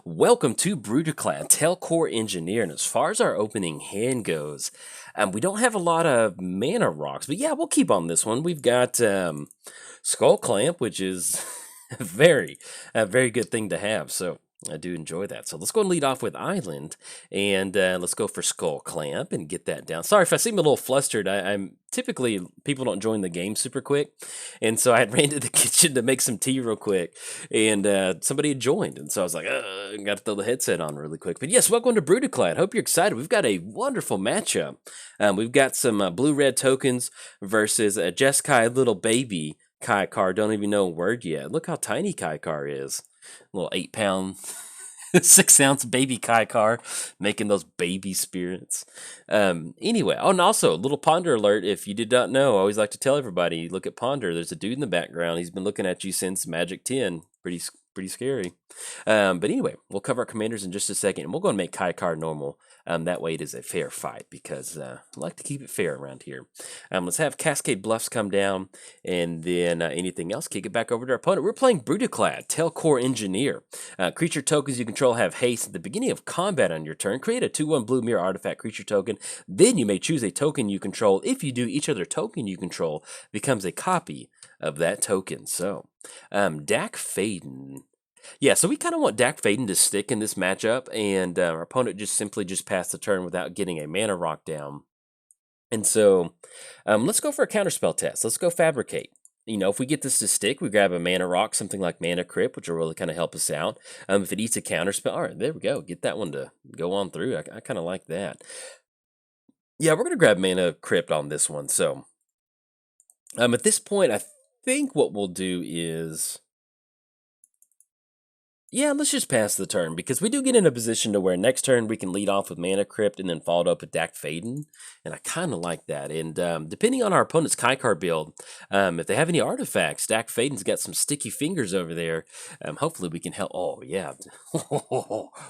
Welcome to Brudiclad, Telchor Engineer, and as far as our opening hand goes, we don't have a lot of mana rocks, but yeah, we'll keep on this one. We've got Skull Clamp, which is a very good thing to have, so I do enjoy that. So let's go and lead off with Island, and let's go for Skull Clamp and get that down. Sorry if I seem a little flustered. I'm typically, people don't join the game super quick, and so I had ran to the kitchen to make some tea real quick, and somebody had joined, and so I was like, got to throw the headset on really quick. But yes, welcome to Brudiclad. Hope you're excited. We've got a wonderful matchup. We've got some blue-red tokens versus a Jeskai little baby Kykar. Don't even know a word yet. Look how tiny Kykar is. A little 8-pound, 6-ounce baby Kykar, making those baby spirits. Anyway, oh, and also, a little Ponder alert. If you did not know, I always like to tell everybody, look at Ponder. There's a dude in the background. He's been looking at you since Magic 10. Pretty scary. But anyway, we'll cover our commanders in just a second, and we'll go and make Kykar normal. That way it is a fair fight, because I like to keep it fair around here. Let's have Cascade Bluffs come down, and then anything else, kick it back over to our opponent. We're playing Brudiclad, Telchor Engineer. Creature tokens you control have haste at the beginning of combat on your turn. Create a 2/1 blue mirror artifact creature token. Then you may choose a token you control. If you do, each other token you control becomes a copy of that token. So, Dak Faden. Yeah, so we kind of want Dak Faden to stick in this matchup, and our opponent just simply passed the turn without getting a mana rock down. And so, let's go for a counterspell test. Let's go fabricate. You know, if we get this to stick, we grab a mana rock, something like Mana Crypt, which will really kind of help us out. If it eats a counterspell, all right, there we go. Get that one to go on through. I kind of like that. Yeah, we're gonna grab Mana Crypt on this one. So, at this point, I think what we'll do is, yeah, let's just pass the turn, because we do get in a position to where next turn we can lead off with Mana Crypt and then followed up with Dak Faden, and I kind of like that. And depending on our opponent's Kykar build, if they have any artifacts, Dak Faden's got some sticky fingers over there. Hopefully we can help. Oh yeah,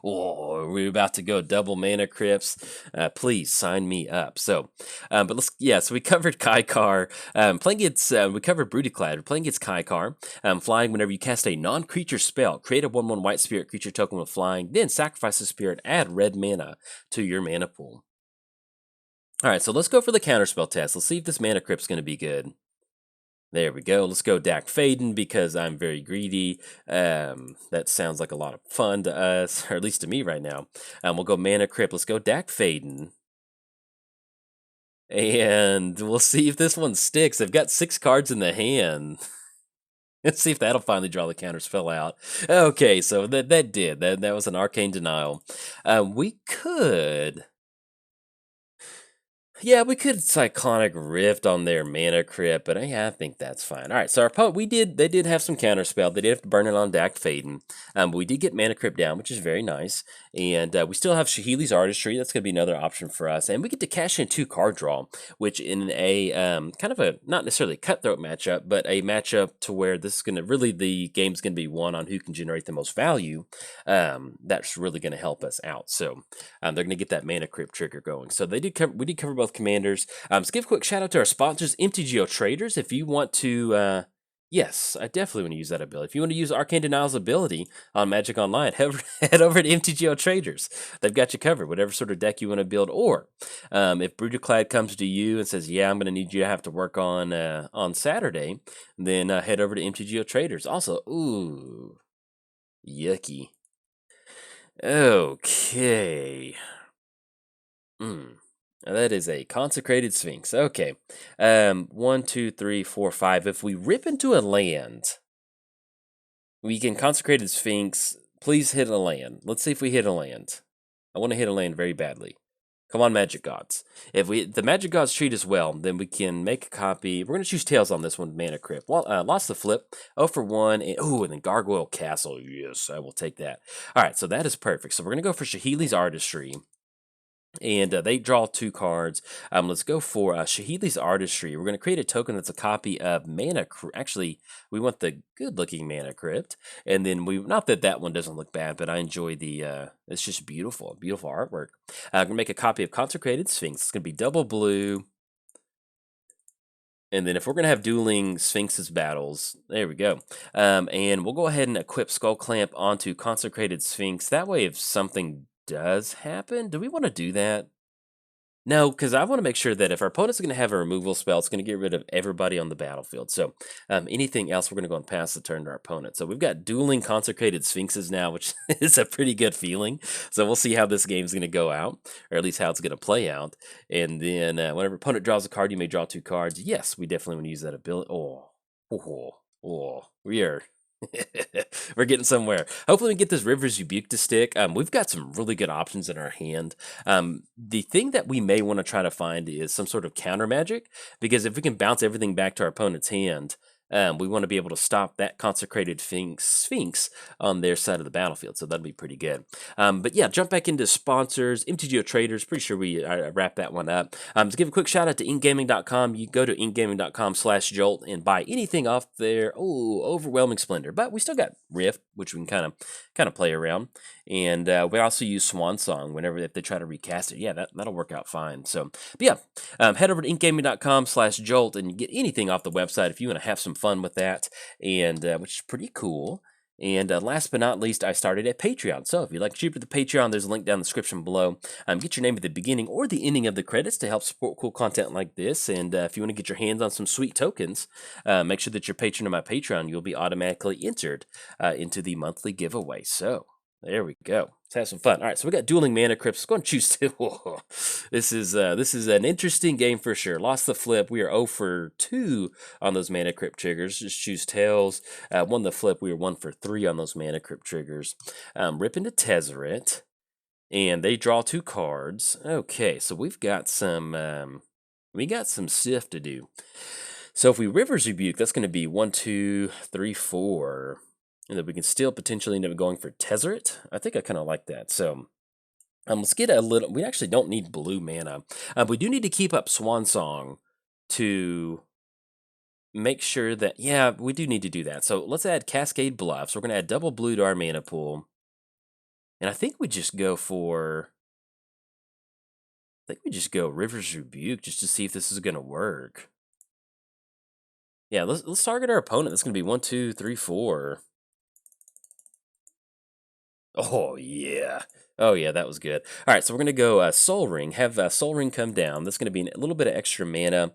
we're about to go double Mana Crypts. Please sign me up. So, but so we covered Kykar. Playing its, we covered Brudiclad. We're playing its Kykar. Flying whenever you cast a non-creature spell, create a 1/1 white spirit creature token with flying, then sacrifice the spirit, add red mana to your mana pool. Alright, so let's go for the counterspell test. Let's see if this Mana Crypt's going to be good. There we go. Let's go Dak Faden, because I'm very greedy. That sounds like a lot of fun to us, or at least to me right now. We'll go Mana Crypt. Let's go Dak Faden. And we'll see if this one sticks. They've got 6 cards in the hand. Let's see if that'll finally draw the counterspell out. Okay, so that did. That was an arcane denial. We could, yeah, we could Cyclonic Rift on their Mana Crypt, but yeah, I think that's fine. All right, so our opponent, they did have some counterspell. They did have to burn it on Dak Faden. But we did get Mana Crypt down, which is very nice. And we still have Shahili's Artistry. That's going to be another option for us. And we get to cash in 2 card draw, which in a kind of a, not necessarily cutthroat matchup, but a matchup to where this is going to really, the game's going to be won on who can generate the most value. That's really going to help us out. So they're going to get that Mana Crypt trigger going. So we did cover both commanders. Let's give a quick shout out to our sponsors, MTGOTraders. If you want to, yes, I definitely want to use that ability. If you want to use Arcane Denial's ability on Magic Online, head over to MTGOTraders. They've got you covered, whatever sort of deck you want to build. Or if Brudiclad comes to you and says, yeah, I'm going to need you to have to work on Saturday, then head over to MTGOTraders. Also, ooh, yucky. Okay. That is a Consecrated Sphinx. Okay. 1, 2, 3, 4, 5. If we rip into a land, we can Consecrated Sphinx. Please hit a land. Let's see if we hit a land. I want to hit a land very badly. Come on, Magic Gods. If the Magic Gods treat us well, then we can make a copy. We're going to choose Tails on this one, Mana Crypt. Lost the flip. 0 for 1. And then Gargoyle Castle. Yes, I will take that. All right, so that is perfect. So we're going to go for Shahili's Artistry. And they draw 2 cards. Let's go for Shahili's Artistry. We're going to create a token that's a copy of Mana Crypt. Actually, we want the good-looking Mana Crypt. And then not that one doesn't look bad, but I enjoy the, it's just beautiful artwork. I'm going to make a copy of Consecrated Sphinx. It's going to be double blue. And then if we're going to have dueling Sphinx's battles, there we go. And we'll go ahead and equip Skull Clamp onto Consecrated Sphinx. That way, if something does happen, do we want to do that? No, because I want to make sure that if our opponent's going to have a removal spell, it's going to get rid of everybody on the battlefield. So anything else, we're going to go and pass the turn to our opponent. So we've got dueling Consecrated Sphinxes now, which is a pretty good feeling. So we'll see how this game's going to go out, or at least how it's going to play out. And then whenever opponent draws a card, you may draw 2 cards. Yes, we definitely want to use that ability. We are... We're getting somewhere. Hopefully we get this River's Rebuke to stick. We've got some really good options in our hand. The thing that we may want to try to find is some sort of counter magic, because if we can bounce everything back to our opponent's hand, we want to be able to stop that Consecrated Sphinx on their side of the battlefield, so that'd be pretty good. But yeah, jump back into sponsors. MTGOTraders, pretty sure we wrapped that one up. To give a quick shout out to inkgaming.com. You go to inkgaming.com/jolt and buy anything off there. Oh, Overwhelming Splendor. But we still got Rift, which we can kind of play around. And we also use Swan Song whenever if they try to recast it. Yeah, that'll work out fine. So, but yeah, head over to inkgaming.com/jolt and you get anything off the website if you want to have some fun with that, and which is pretty cool. And last but not least, I started at Patreon. So if you'd like to cheaper the Patreon, there's a link down in the description below. Get your name at the beginning or the ending of the credits to help support cool content like this. And if you want to get your hands on some sweet tokens, make sure that you're a patron of my Patreon. You'll be automatically entered into the monthly giveaway. So there we go. Let's have some fun. All right, so we got dueling mana crypts. Let's go and choose 2. This is an interesting game for sure. Lost the flip. We are 0 for 2 on those mana crypt triggers. Just choose tails. Won the flip. We were 1 for 3 on those mana crypt triggers. Rip into Tezzeret, and they draw 2 cards. Okay, so we've got some Sif to do. So if we River's Rebuke, that's going to be 1, 2, 3, 4. And then we can still potentially end up going for Tezzeret. I think I kind of like that. So let's get a little... We actually don't need blue mana. We do need to keep up Swan Song to make sure that... Yeah, we do need to do that. So let's add Cascade Bluffs. We're going to add double blue to our mana pool. And I think we just go for... River's Rebuke just to see if this is going to work. Yeah, let's target our opponent. That's going to be 1, 2, 3, 4. Oh, yeah. Oh, yeah, that was good. All right, so we're going to go Soul Ring. Have Soul Ring come down. That's going to be a little bit of extra mana.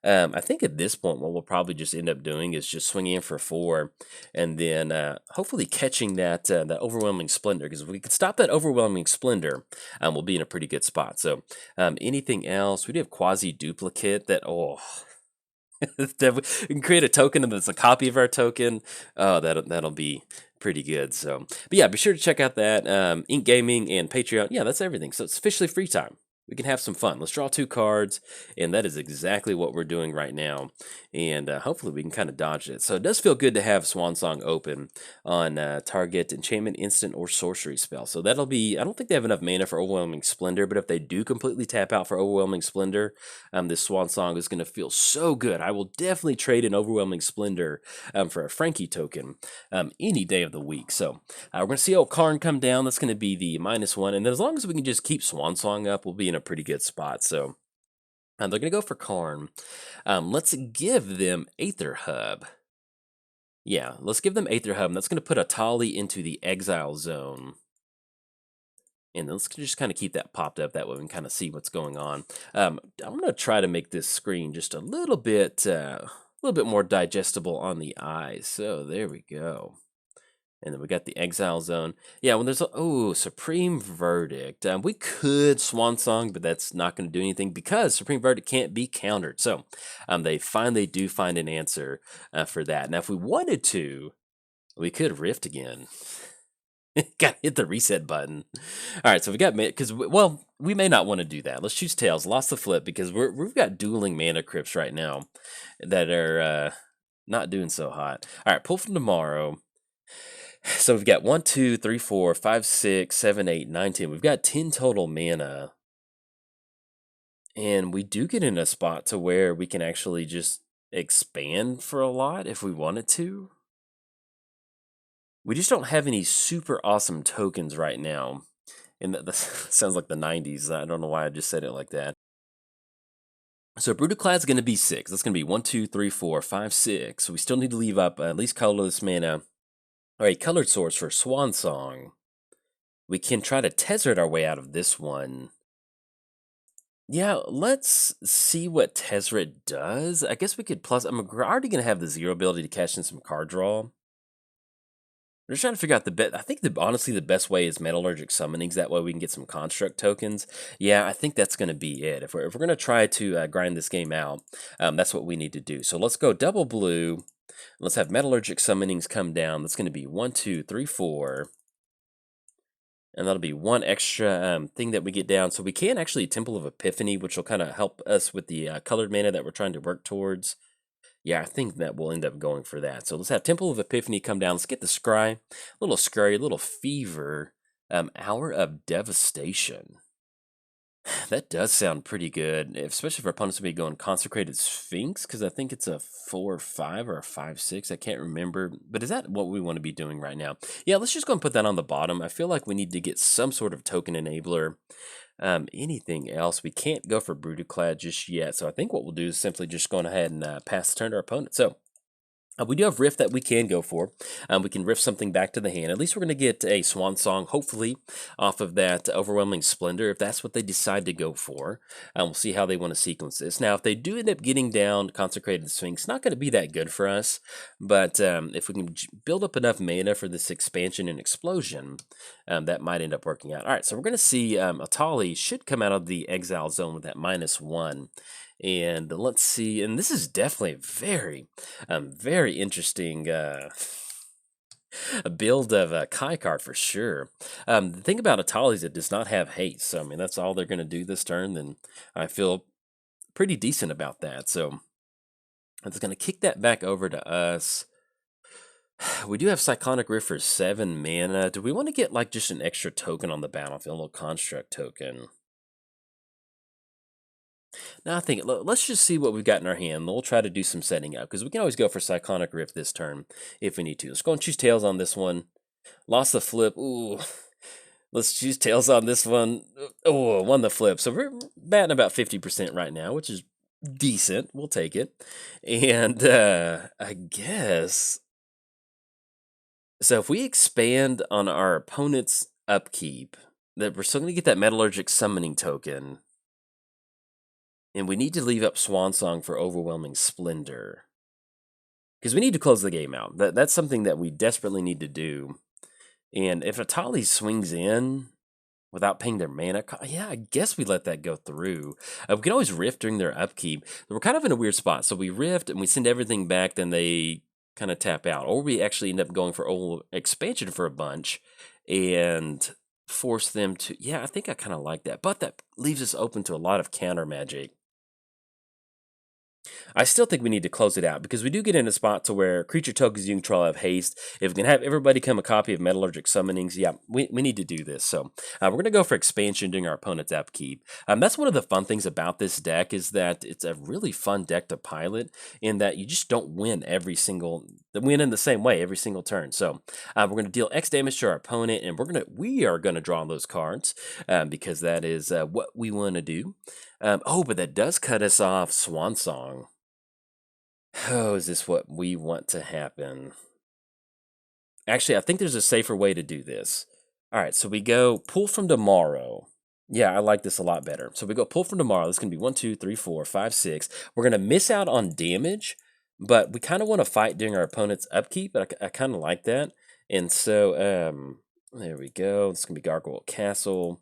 I think at this point, what we'll probably just end up doing is just swinging in for 4, and then hopefully catching that Overwhelming Splendor, because if we can stop that Overwhelming Splendor, we'll be in a pretty good spot. So anything else? We do have Quasi-Duplicate that, we can create a token that's a copy of our token. Oh, that'll be pretty good. So, but yeah, be sure to check out that Ink Gaming and Patreon. Yeah, that's everything. So it's officially free time. We can have some fun. Let's draw 2 cards, and that is exactly what we're doing right now. And hopefully we can kind of dodge it. So it does feel good to have Swan Song open on target enchantment, instant, or sorcery spell. So that'll be... I don't think they have enough mana for Overwhelming Splendor, but if they do completely tap out for Overwhelming Splendor, this Swan Song is going to feel so good. I will definitely trade an Overwhelming Splendor for a Frankie token any day of the week. So we're going to see old Karn come down. That's going to be the -1. And then as long as we can just keep Swan Song up, we'll be in a pretty good spot. So they're going to go for Karn. Let's give them Aether Hub. Yeah, let's give them Aether Hub. And that's going to put a Tali into the Exile Zone. And let's just kind of keep that popped up. That way we can kind of see what's going on. I'm going to try to make this screen just a little bit more digestible on the eyes. So there we go. And then we got the Exile Zone. Yeah, when there's Supreme Verdict. We could Swan Song, but that's not going to do anything because Supreme Verdict can't be countered. So they finally do find an answer for that. Now, if we wanted to, we could Rift again. Got to hit the reset button. All right, so we got... Because, well, we may not want to do that. Let's choose Tails. Lost the flip because we've got dueling mana crypts right now that are not doing so hot. All right, pull from tomorrow. So we've got 1, 2, 3, 4, 5, 6, 7, 8, 9, 10. We've got 10 total mana. And we do get in a spot to where we can actually just expand for a lot if we wanted to. We just don't have any super awesome tokens right now. And that sounds like the 90s. I don't know why I just said it like that. So Brudiclad's going to be 6. That's going to be 1, 2, 3, 4, 5, 6. So we still need to leave up at least colorless mana or a colored source for Swan Song. We can try to Tezzeret our way out of this one. Yeah, let's see what Tezzeret does. I guess we could plus. I'm already going to have the 0 ability to cash in some card draw. We're just trying to figure out the best. I think honestly the best way is Metallurgic Summonings. That way we can get some construct tokens. Yeah, I think that's going to be it. If we're going to try to grind this game out, that's what we need to do. So let's go double blue. Let's have Metallurgic Summonings come down. That's going to be 1, 2, 3, 4. And that'll be one extra thing that we get down. So we can actually Temple of Epiphany, which will kind of help us with the colored mana that we're trying to work towards. Yeah, I think that we'll end up going for that. So let's have Temple of Epiphany come down. Let's get the Scry. A little Scurry, a little Fever. Hour of Devastation. That does sound pretty good, especially for opponents to be going Consecrated Sphinx, because I think it's a 4/5 or a 5/6. I can't remember. But is that what we want to be doing right now? Yeah, let's just go and put that on the bottom. I feel like we need to get some sort of token enabler. Anything else? We can't go for Brudiclad just yet. So I think what we'll do is simply just go ahead and pass the turn to our opponent. So we do have Rift that we can go for. We can Rift something back to the hand. At least we're going to get a Swan Song, hopefully, off of that Overwhelming Splendor, if that's what they decide to go for. We'll see how they want to sequence this. Now, if they do end up getting down Consecrated Sphinx, not going to be that good for us. But if we can build up enough mana for this expansion and explosion, that might end up working out. All right, so we're going to see Atali should come out of the Exile Zone with that -1. And let's see, and this is definitely very, very interesting a build of Kykar for sure. The thing about Atali is it does not have haste, so I mean that's all they're going to do this turn. Then I feel pretty decent about that. So I'm just going to kick that back over to us. We do have Cyclonic Rift for 7 mana. Do we want to get like just an extra token on the battlefield, a little construct token? Now I think let's just see what we've got in our hand. We'll try to do some setting up because we can always go for Cyclonic Rift this turn if we need to. Let's go and choose Tails on this one. Lost the flip. Ooh. Let's choose Tails on this one. Oh, won the flip. So we're batting about 50% right now, which is decent. We'll take it. And I guess... So if we expand on our opponent's upkeep, that we're still going to get that Metallurgic Summoning token. And we need to leave up Swan Song for Overwhelming Splendor. Because we need to close the game out. That's something that we desperately need to do. And if Atali swings in without paying their mana, yeah, I guess we let that go through. We can always Rift during their upkeep. We're kind of in a weird spot. So we Rift and we send everything back, then they kind of tap out. Or we actually end up going for expansion for a bunch and force them to... Yeah, I think I kind of like that. But that leaves us open to a lot of counter magic. I still think we need to close it out because we do get in a spot to where creature tokens you control have haste. If we can have everybody come a copy of Metallurgic Summonings, yeah, we need to do this. So we're going to go for expansion during our opponent's upkeep. That's one of the fun things about this deck is that it's a really fun deck to pilot in that you just don't win in the same way every single turn. So we're going to deal X damage to our opponent, and we are going to draw those cards because that is what we want to do. But that does cut us off Swan Song. Oh, is this what we want to happen? Actually, I think there's a safer way to do this. All right, so we go pull from tomorrow. Yeah, I like this a lot better. So we go pull from tomorrow. This is going to be 1, 2, 3, 4, 5, 6. We're going to miss out on damage, but we kind of want to fight during our opponent's upkeep, but I kind of like that. And so, there we go. This is going to be Gargoyle Castle.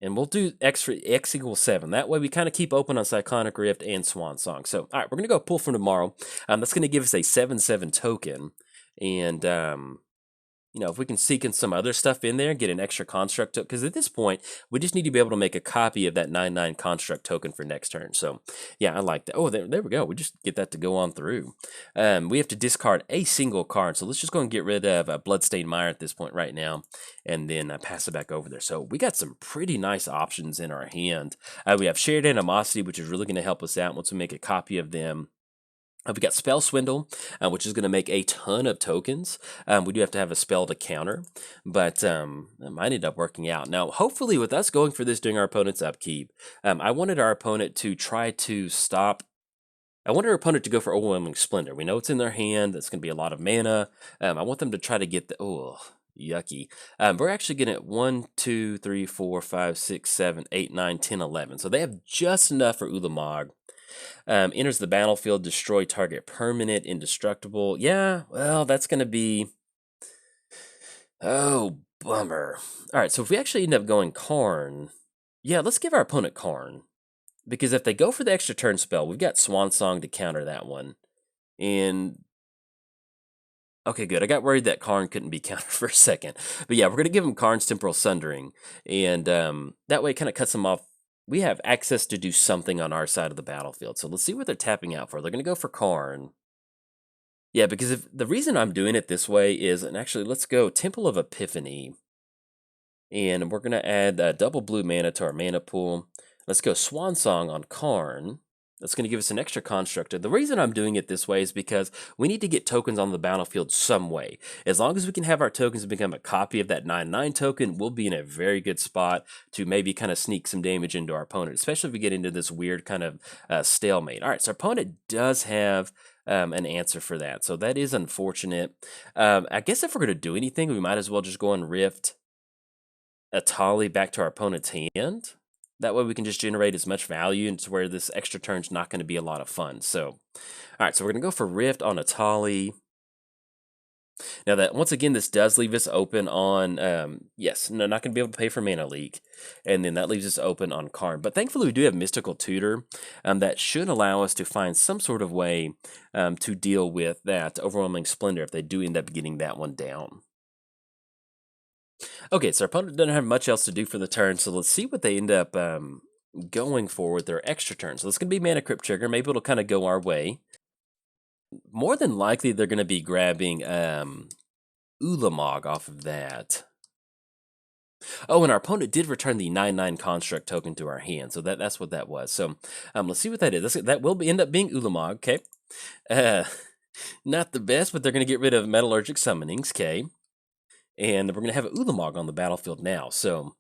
And we'll do X equals 7. That way we kind of keep open on Cyclonic Rift and Swan Song. So, all right, we're going to go pull from tomorrow. That's going to give us a 7/7 token. And, if we can sequence some other stuff in there, get an extra construct token. Because at this point, we just need to be able to make a copy of that 9/9 construct token for next turn. So, yeah, I like that. Oh, there we go. We just get that to go on through. We have to discard a single card. So let's just go and get rid of Bloodstained Mire at this point right now. And then pass it back over there. So we got some pretty nice options in our hand. We have Shared Animosity, which is really going to help us out once we make a copy of them. We got Spell Swindle, which is going to make a ton of tokens. We do have to have a spell to counter, but it might end up working out. Now, hopefully with us going for this during our opponent's upkeep, I wanted our opponent to try to stop. I wanted our opponent to go for Overwhelming Splendor. We know it's in their hand. That's going to be a lot of mana. I want them to try to get the... Oh, yucky. We're actually getting at 1, 2, 3, 4, 5, 6, 7, 8, 9, 10, 11. So they have just enough for Ulamog. Enters the battlefield, destroy target permanent, indestructible. Yeah, well, that's going to be... Oh, bummer. All right, so if we actually end up going Karn... Yeah, let's give our opponent Karn. Because if they go for the extra turn spell, we've got Swan Song to counter that one. And... Okay, good. I got worried that Karn couldn't be countered for a second. But yeah, we're going to give him Karn's Temporal Sundering. And that way it kind of cuts them off. We have access to do something on our side of the battlefield. So let's see what they're tapping out for. They're going to go for Karn. Yeah, because if the reason I'm doing it this way is, and actually let's go Temple of Epiphany. And we're going to add double blue mana to our mana pool. Let's go Swan Song on Karn. That's going to give us an extra constructor. The reason I'm doing it this way is because we need to get tokens on the battlefield some way. As long as we can have our tokens become a copy of that 9/9 token, we'll be in a very good spot to maybe kind of sneak some damage into our opponent, especially if we get into this weird kind of stalemate. All right, so our opponent does have an answer for that, so that is unfortunate. I guess if we're going to do anything, we might as well just go and Rift Atali back to our opponent's hand. That way we can just generate as much value into where this extra turn's not going to be a lot of fun. So, all right, so we're going to go for Rift on Atali. Now that, once again, this does leave us open on, yes, no, not going to be able to pay for Mana Leak. And then that leaves us open on Karn. But thankfully we do have Mystical Tutor that should allow us to find some sort of way to deal with that Overwhelming Splendor if they do end up getting that one down. Okay, so our opponent doesn't have much else to do for the turn, so let's see what they end up going for with their extra turn. So it's going to be Mana Crypt Trigger. Maybe it'll kind of go our way. More than likely, they're going to be grabbing Ulamog off of that. Oh, and our opponent did return the 9/9 Construct token to our hand, so that's what that was. So let's see what that is. That will end up being Ulamog, okay? Not the best, but they're going to get rid of Metallurgic Summonings, okay? And we're going to have an Ulamog on the battlefield now. So,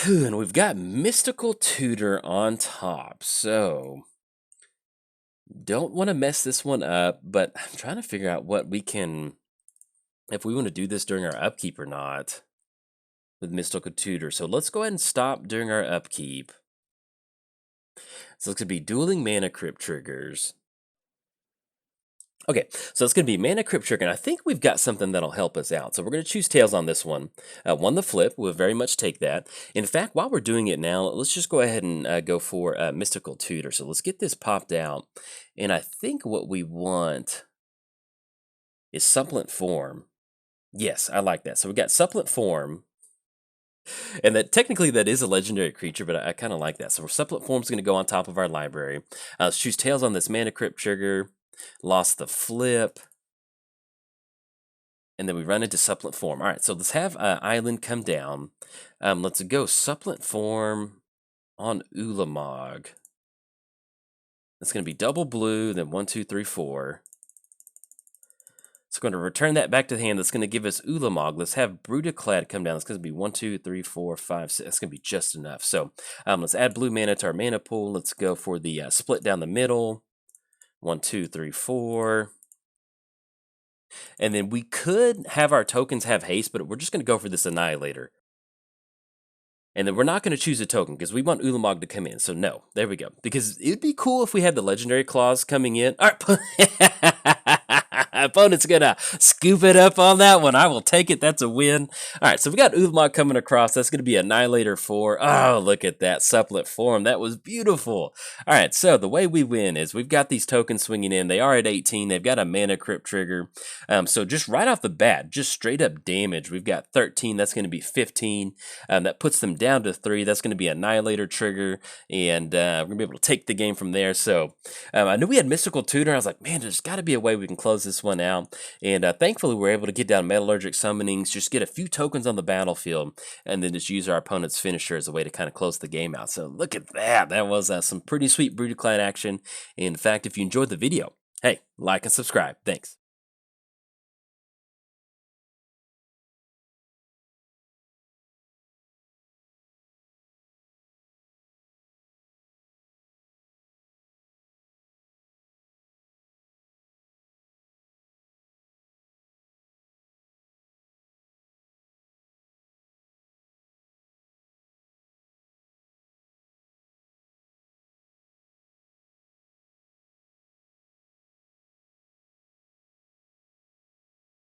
and we've got Mystical Tutor on top. So, don't want to mess this one up, but I'm trying to figure out what we can, if we want to do this during our upkeep or not with Mystical Tutor. So let's go ahead and stop during our upkeep. So it's going to be Dueling Mana Crypt Triggers. Okay, so it's going to be Mana Crypt Trigger, and I think we've got something that'll help us out. So we're going to choose Tails on this one. One the flip, we'll very much take that. In fact, while we're doing it now, let's just go ahead and go for Mystical Tutor. So let's get this popped out, and I think what we want is Supplant Form. Yes, I like that. So we got Supplant Form, and that technically that is a legendary creature, but I kind of like that. So Supplant Form's going to go on top of our library. Let's choose Tails on this Mana Crypt Trigger. Lost the flip. And then we run into Supplant Form. All right, so let's have Island come down. Let's go Supplant Form on Ulamog. That's going to be double blue, then 1, 2, 3, 4. So we're going to return that back to the hand. That's going to give us Ulamog. Let's have Brudiclad come down. That's going to be 1, 2, 3, 4, 5, 6. That's going to be just enough. So let's add blue mana to our mana pool. Let's go for the split down the middle. 1, 2, 3, 4. And then we could have our tokens have haste, but we're just going to go for this Annihilator. And then we're not going to choose a token because we want Ulamog to come in. So no, there we go. Because it'd be cool if we had the Legendary Claws coming in. All right, opponent's going to scoop it up on that one. I will take it. That's a win. All right, so we got Ulamog coming across. That's going to be Annihilator 4. Oh, look at that Supplant Form. That was beautiful. All right, so the way we win is we've got these tokens swinging in. They are at 18. They've got a Mana Crypt Trigger. So just right off the bat, just straight up damage, we've got 13. That's going to be 15. That puts them down to 3. That's going to be Annihilator Trigger. And we're going to be able to take the game from there. So I knew we had Mystical Tutor. I was like, man, there's got to be a way we can close this one out. And thankfully, we're able to get down Metallurgic Summonings, just get a few tokens on the battlefield, and then just use our opponent's finisher as a way to kind of close the game out. So look at that. That was some pretty sweet Brudiclad action. In fact, if you enjoyed the video, hey, like and subscribe. Thanks.